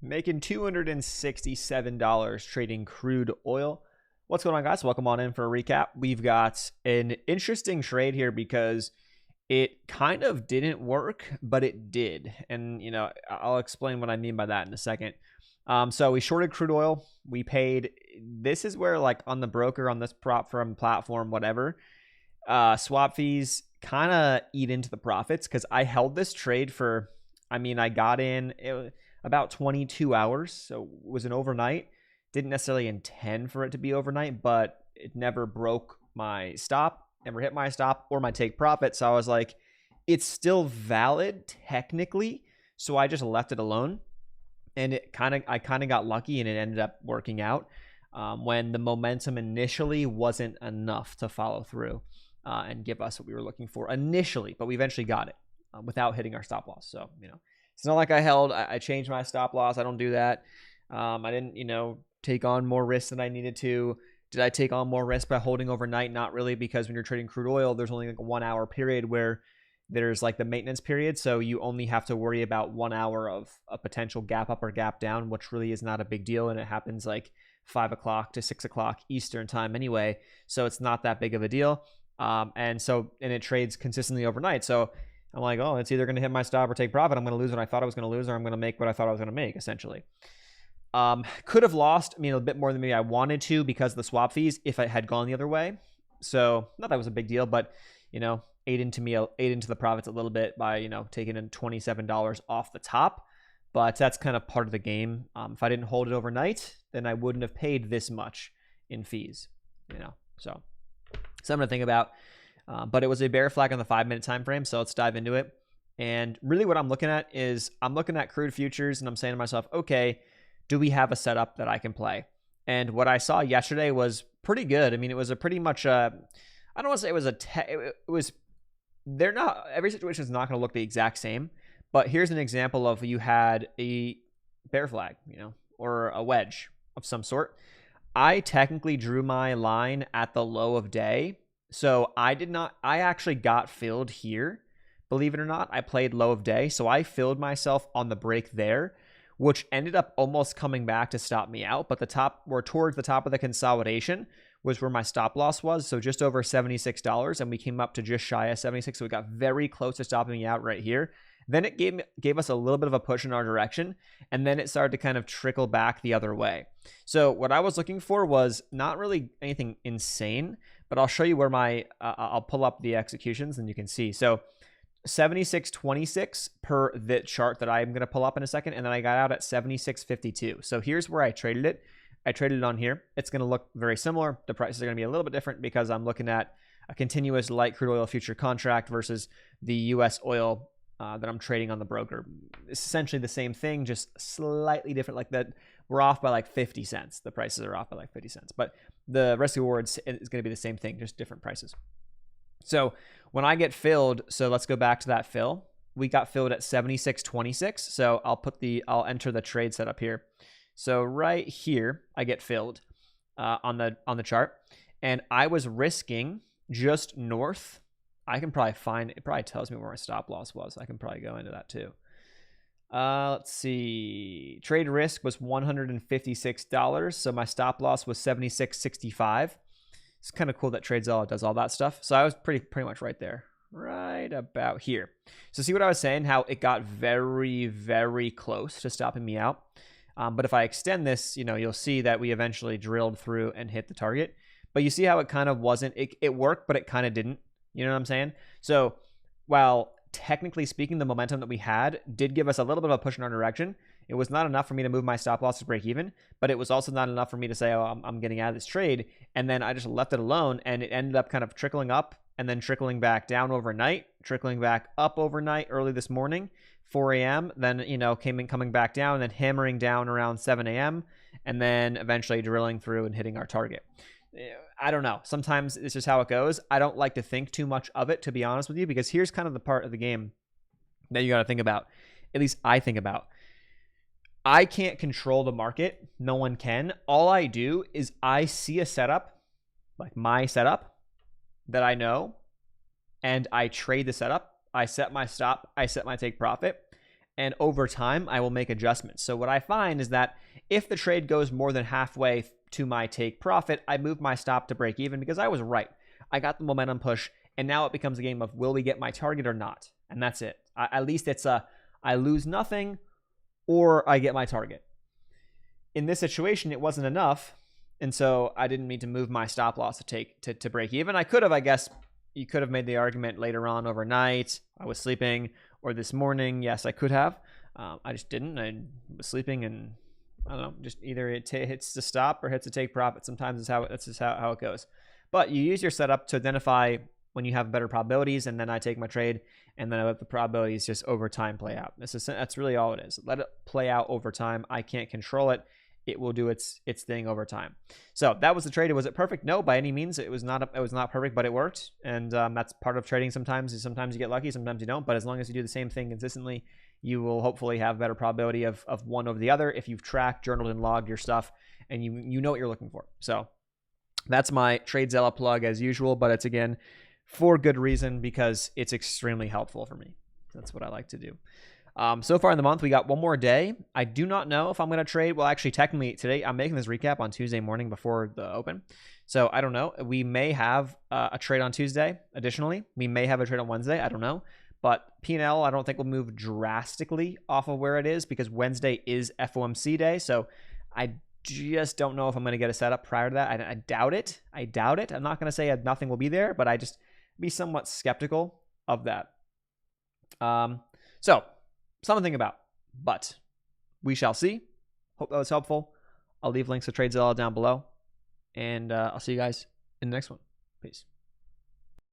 making $267 trading crude oil. What's going on, guys? Welcome on in for a recap. We've got an interesting trade here because it kind of didn't work, but it did. And, I'll explain what I mean by that in a second. So we shorted crude oil. We paid, this is where like on the broker, on this prop firm platform, whatever, swap fees kind of eat into the profits because I held this trade for, I got in about 22 hours. So it was an overnight. Didn't necessarily intend for it to be overnight, but it never broke my stop, never hit my stop or my take profit. So I was like, it's still valid technically. So I just left it alone. And I kind of got lucky and it ended up working out when the momentum initially wasn't enough to follow through and give us what we were looking for initially, but we eventually got it without hitting our stop loss. So, it's not like I changed my stop loss. I don't do that. I didn't, take on more risk than I needed to. Did I take on more risk by holding overnight? Not really, because when you're trading crude oil, there's only like a 1 hour period where there's like the maintenance period. So you only have to worry about 1 hour of a potential gap up or gap down, which really is not a big deal. And it happens like 5 o'clock to 6 o'clock Eastern time anyway. So it's not that big of a deal. And it trades consistently overnight. So I'm like, oh, it's either going to hit my stop or take profit. I'm going to lose what I thought I was going to lose, or I'm going to make what I thought I was going to make, essentially. Could have lost, a bit more than maybe I wanted to because of the swap fees if it had gone the other way. So not that was a big deal, but, ate into the profits a little bit by, taking in $27 off the top. But that's kind of part of the game. If I didn't hold it overnight, then I wouldn't have paid this much in fees, so something to think about. But it was a bear flag on the 5-minute time frame, so let's dive into it. And really what I'm looking at is I'm looking at crude futures and I'm saying to myself, okay, do we have a setup that I can play? And what I saw yesterday was pretty good. It was a pretty much I don't want to say it was it was, they're not, every situation is not going to look the exact same, but here's an example of you had a bear flag, or a wedge of some sort. I technically drew my line at the low of day. So I actually got filled here. Believe it or not, I played low of day. So I filled myself on the break there, which ended up almost coming back to stop me out. But towards the top of the consolidation was where my stop loss was. So just over $76, and we came up to just shy of 76. So we got very close to stopping me out right here. Then it gave us a little bit of a push in our direction, and then it started to kind of trickle back the other way. So what I was looking for was not really anything insane, but I'll show you where I'll pull up the executions and you can see. So 76.26 per the chart that I'm going to pull up in a second, and then I got out at 76.52. So here's where I traded it. I traded it on here. It's going to look very similar. The prices are going to be a little bit different because I'm looking at a continuous light crude oil future contract versus the U.S. oil that I'm trading on the broker. It's essentially the same thing, just slightly different. Like that, we're off by like 50 cents. The prices are off by like 50 cents, but the rest of the rewards is going to be the same thing, just different prices. So when I get filled, so let's go back to that fill. We got filled at 76.26. So I'll enter the trade setup here. So right here, I get filled on the chart, and I was risking just north. I can probably find, it probably tells me where my stop loss was. I can probably go into that too. Let's see. Trade risk was $156. So my stop loss was $76.65. It's kind of cool that TradeZella does all that stuff. So I was pretty much right there, right about here. So see what I was saying, how it got very, very close to stopping me out. But if I extend this, you'll see that we eventually drilled through and hit the target. But you see how it kind of wasn't, it worked, but it kind of didn't. You know what I'm saying? So while technically speaking, the momentum that we had did give us a little bit of a push in our direction, it was not enough for me to move my stop loss to break even, but it was also not enough for me to say, oh, I'm getting out of this trade. And then I just left it alone, and it ended up kind of trickling up and then trickling back down overnight, trickling back up overnight early this morning, 4 a.m., then, coming back down, and then hammering down around 7 a.m., and then eventually drilling through and hitting our target. I don't know. Sometimes it's just how it goes. I don't like to think too much of it, to be honest with you, because here's kind of the part of the game that you got to think about. At least I think about. I can't control the market. No one can. All I do is I see a setup, like my setup, that I know, and I trade the setup. I set my stop. I set my take profit. and over time, I will make adjustments. So what I find is that if the trade goes more than halfway to my take profit, I move my stop to break even because I was right. I got the momentum push, and now it becomes a game of will we get my target or not? And that's it. At least it's I lose nothing or I get my target. In this situation, it wasn't enough, and so I didn't need to move my stop loss to break even. I could have, I guess, you could have made the argument later on overnight. I was sleeping, or this morning. Yes, I could have. I just didn't. I was sleeping, and I don't know. Just either it hits the stop or hits the take profit. Sometimes that's just how it goes. But you use your setup to identify when you have better probabilities, and then I take my trade, and then I let the probabilities just over time play out. That's really all it is. Let it play out over time. I can't control it. It will do its thing over time. So that was the trade. Was it perfect? No, by any means. It was not perfect, but it worked. And that's part of trading. Sometimes you get lucky, sometimes you don't. But as long as you do the same thing consistently, you will hopefully have better probability of one over the other if you've tracked, journaled, and logged your stuff, and you know what you're looking for. So that's my TradeZella plug as usual, but it's again for good reason because it's extremely helpful for me. That's what I like to do. So far in the month, we got one more day. I do not know if I'm going to trade. Well, actually, technically, today, I'm making this recap on Tuesday morning before the open. So I don't know. We may have a trade on Tuesday. Additionally, we may have a trade on Wednesday. I don't know. But P&L, I don't think will move drastically off of where it is because Wednesday is FOMC day. So I just don't know if I'm going to get a setup prior to that. I doubt it. I'm not going to say nothing will be there, but I just be somewhat skeptical of that. So something to think about, but we shall see. Hope that was helpful. I'll leave links to TradeZella down below, and I'll see you guys in the next one. Peace.